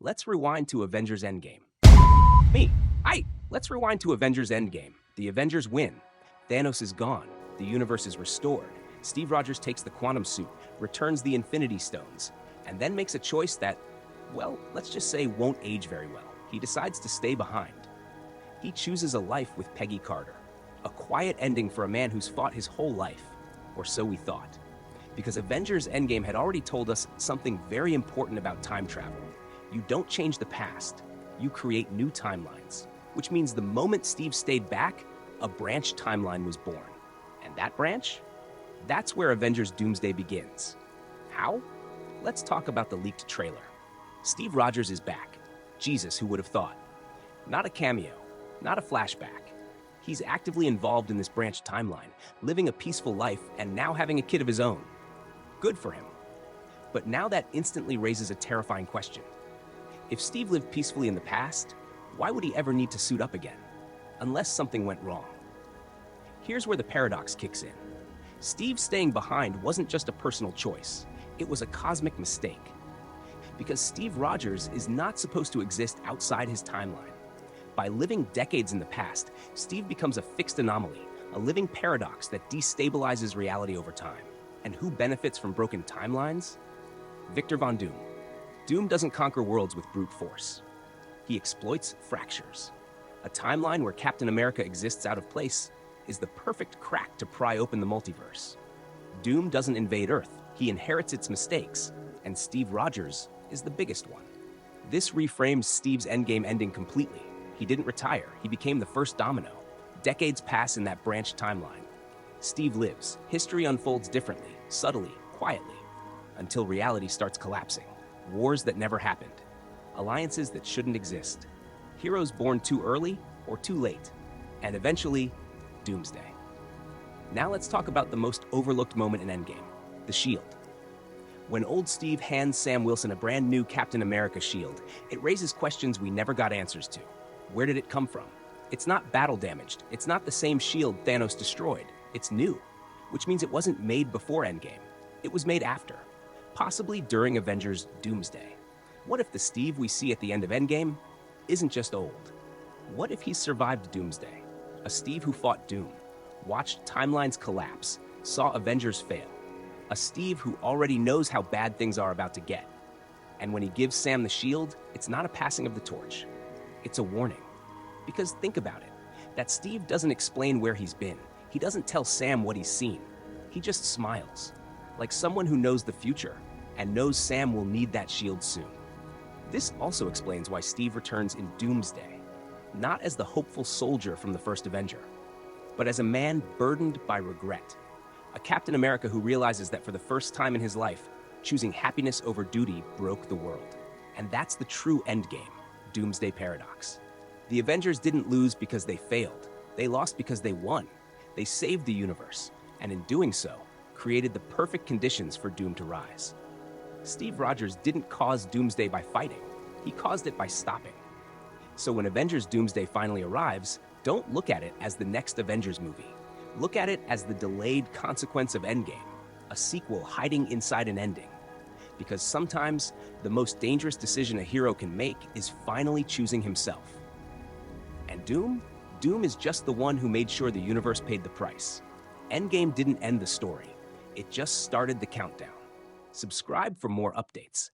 Let's rewind to Avengers Endgame. Me. Let's rewind to Avengers Endgame. The Avengers win. Thanos is gone. The universe is restored. Steve Rogers takes the quantum suit, returns the Infinity Stones, and then makes a choice that, well, let's just say won't age very well. He decides to stay behind. He chooses a life with Peggy Carter. A quiet ending for a man who's fought his whole life. Or so we thought. Because Avengers Endgame had already told us something very important about time travel. You don't change the past. You create new timelines. Which means the moment Steve stayed back, a branch timeline was born. And that branch? That's where Avengers Doomsday begins. How? Let's talk about the leaked trailer. Steve Rogers is back. Jesus, who would have thought? Not a cameo, not a flashback. He's actively involved in this branch timeline, living a peaceful life and now having a kid of his own. Good for him. But now that instantly raises a terrifying question. If Steve lived peacefully in the past, why would he ever need to suit up again? Unless something went wrong. Here's where the paradox kicks in. Steve staying behind wasn't just a personal choice. It was a cosmic mistake. Because Steve Rogers is not supposed to exist outside his timeline. By living decades in the past, Steve becomes a fixed anomaly, a living paradox that destabilizes reality over time. And who benefits from broken timelines? Victor Von Doom. Doom doesn't conquer worlds with brute force. He exploits fractures. A timeline where Captain America exists out of place is the perfect crack to pry open the multiverse. Doom doesn't invade Earth, he inherits its mistakes, and Steve Rogers is the biggest one. This reframes Steve's Endgame ending completely. He didn't retire, he became the first domino. Decades pass in that branch timeline. Steve lives. History unfolds differently, subtly, quietly, until reality starts collapsing. Wars that never happened. Alliances that shouldn't exist. Heroes born too early or too late. And eventually, Doomsday. Now let's talk about the most overlooked moment in Endgame, the shield. When old Steve hands Sam Wilson a brand new Captain America shield, it raises questions we never got answers to. Where did it come from? It's not battle damaged. It's not the same shield Thanos destroyed. It's new, which means it wasn't made before Endgame. It was made after, possibly during Avengers Doomsday. What if the Steve we see at the end of Endgame isn't just old? What if he survived Doomsday? A Steve who fought Doom, watched timelines collapse, saw Avengers fail. A Steve who already knows how bad things are about to get. And when he gives Sam the shield, it's not a passing of the torch. It's a warning. Because think about it. That Steve doesn't explain where he's been. He doesn't tell Sam what he's seen. He just smiles, like someone who knows the future and knows Sam will need that shield soon. This also explains why Steve returns in Doomsday, not as the hopeful soldier from the first Avenger, but as a man burdened by regret. A Captain America who realizes that for the first time in his life, choosing happiness over duty broke the world. And that's the true Endgame, Doomsday Paradox. The Avengers didn't lose because they failed. They lost because they won. They saved the universe, and in doing so, created the perfect conditions for Doom to rise. Steve Rogers didn't cause Doomsday by fighting. He caused it by stopping. So when Avengers Doomsday finally arrives, don't look at it as the next Avengers movie. Look at it as the delayed consequence of Endgame, a sequel hiding inside an ending. Because sometimes, the most dangerous decision a hero can make is finally choosing himself. And Doom is just the one who made sure the universe paid the price. Endgame didn't end the story. It just started the countdown. Subscribe for more updates.